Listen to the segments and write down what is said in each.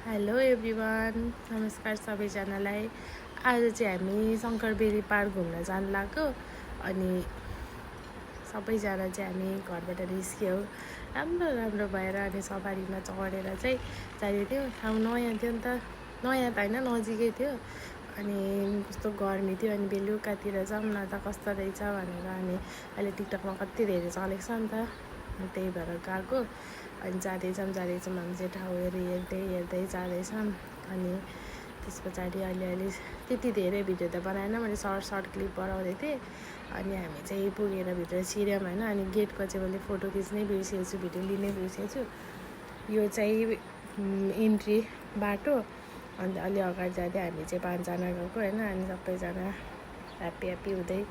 Hello everyone, नमस्कार सबैजनालाई। आज चाहिँ हामी शङ्करबेरी पार्क घुम्न जानु लाग्यो। अनि सबैजना चाहिँ हामी घरबाट निस्क्यौँ राम्रो राम्रो भएर। अनि सवारीमा चढेर चाहिँ जाँदै थियौँ। ठाउँ नयाँ थियो नि त, नयाँ त होइन नजिकै थियो। अनि कस्तो गर्मी थियो। अनि बेलुकातिर जाऊँ न त कस्तो रहेछ भनेर। अनि अहिले टिकटकमा कति धेरै चलेको छ नि त, त्यही भएर गएको। अनि जाँदैछौँ हामी चाहिँ ठाउँहरू हेर्दै जाँदैछौँ। अनि त्यस पछाडि अलिअलि त्यति धेरै भिडियो त बनाएन, मैले सर्ट क्लिप बनाउँदै थिएँ। अनि हामी चाहिँ पुगेर भित्र छिर्यौँ होइन। अनि गेटको चाहिँ मैले फोटो खिच्नै बिर्सेको छु, भिडियो लिनै बिर्सेको छु। यो चाहिँ इन्ट्री बाटो। अन्त अलि अगाडि जाँदै हामी चाहिँ 5 जना गएको होइन। अनि सबैजना ह्याप्पी हुँदै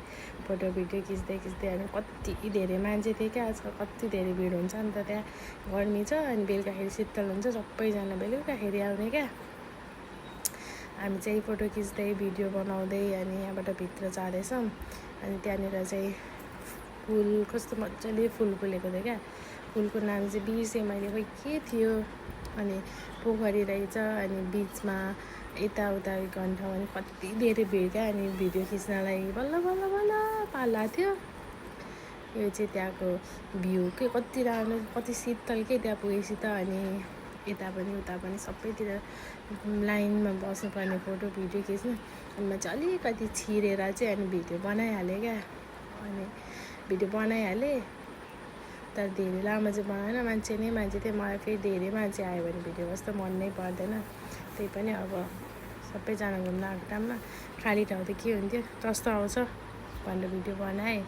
फोटो भिडियो खिच्दै अनि कति धेरै मान्छे थियो क्या। आजकल कति धेरै भिड हुन्छ नि त, त्यहाँ गर्मी छ। अनि बेलुकाखेरि शीतल हुन्छ, सबैजना बेलुकाखेरि आउने क्या। हामी चाहिँ फोटो खिच्दै भिडियो बनाउँदै अनि यहाँबाट भित्र जाँदैछौँ। अनि त्यहाँनिर चाहिँ फुल कस्तो मजाले फुल फुलेको थियो क्या। फुलको नाम चाहिँ बिर्सेँ मैले, खोइ के थियो। अनि पोखरी रहेछ। अनि बिचमा यताउता गन्ठाउँ। अनि कति धेरै भिड क्या। अनि भिडियो खिच्नलाई बल्ल पाला थियो। यो चाहिँ त्यहाँको भ्यू के कति राम्रो, कति शीतल के त्यहाँ पुगेपछि त। अनि यता पनि उता पनि सबैतिर लाइनमा बस्नुपर्ने फोटो भिडियो खिच्नु। अनि म चाहिँ अलिकति छिरेर चाहिँ अनि भिडियो बनाइहालेँ क्या। अनि भिडियो बनाइहालेँ, तर धेरै लामो चाहिँ बनाएन। मान्छे थियो। मलाई फेरि धेरै मान्छे आयो भने भिडियो कस्तो मन नै पर्दैन। त्यही पनि अब सबैजना घुम्न आएको टाइममा खाली ठाउँ त के हुन्थ्यो, कस्तो आउँछ भनेर भिडियो बनाएँ।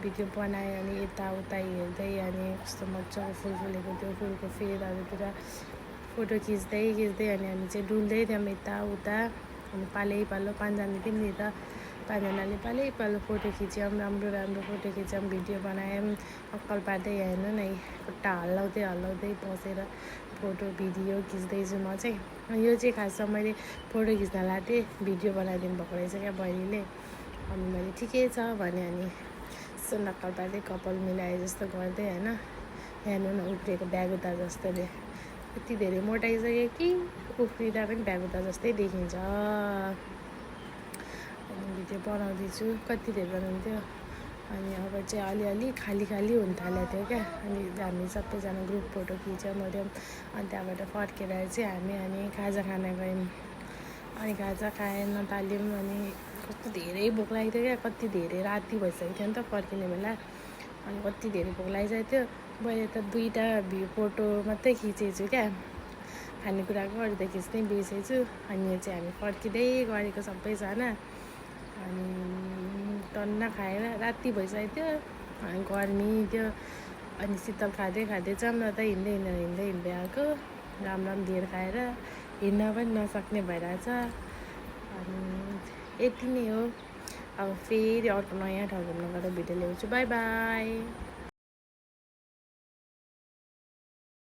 अनि यताउता हेर्दै अनि कस्तो मजाको फुल फुलेको त्यो फुलको फेदहरूतिर फोटो खिच्दै अनि हामी चाहिँ डुल्दै थियौँ यताउता। अनि पालो 5 जना थियौँ नि त, 5 जनाले पालो फोटो खिच्यौँ। राम्रो फोटो खिच्यौँ, भिडियो बनायौँ। अक्कल पार्दै हेर्नु न, खुट्टा हल्लाउँदै बसेर फोटो भिडियो खिच्दैछु म चाहिँ। यो चाहिँ खासमा मैले फोटो खिच्न लाएको थिएँ, भिडियो बनाइदिनु भएको रहेछ क्या बहिनीले। अनि मैले ठिकै छ भने अनि यसो नक्कल पार्दै कपाल मिलाए जस्तो गर्दै होइन। हेर्नु न उफ्रिएको ब्यागुता जस्तोले, यति धेरै मोटाइसक्यो कि उफ्रिँदा पनि ब्यागुता जस्तै देखिन्छ। अनि भिडियो बनाउँदैछु, कति धेरै बनाउँथ्यो। अनि अब चाहिँ अलिअलि खाली हुन थालेको थियो क्या। अनि हामी सबैजना ग्रुप फोटो खिच्यौँ। अनि त्यहाँबाट फर्केर चाहिँ हामी खाजा खान गयौँ। अनि खाजा खाएन थाल्यौँ। अनि कस्तो धेरै भोक लागेको थियो क्या। कति धेरै राति भइसकेको थियो नि त फर्किने बेला। अनि कति धेरै भोक लागिसकेको थियो। मैले त 2टा फोटो मात्रै खिचेको छु क्या, खानेकुराको अरू त खिच्नै बिर्सेको छु। अनि यो चाहिँ हामी फर्किँदै गरेको सबैजना। अनि टन्न खाएर राति भइसकेको थियो। अनि गर्मी थियो। अनि शीतल खाँदै जाऊँ न त हिँड्दै आएको। राम्रो धेर खाएर हिँड्न पनि नसक्ने भइरहेछ। अनि यति नै हो। अब फेरि अर्को नयाँ ठाउँ घुम्न गएर भिडियो ल्याउँछु। बाई।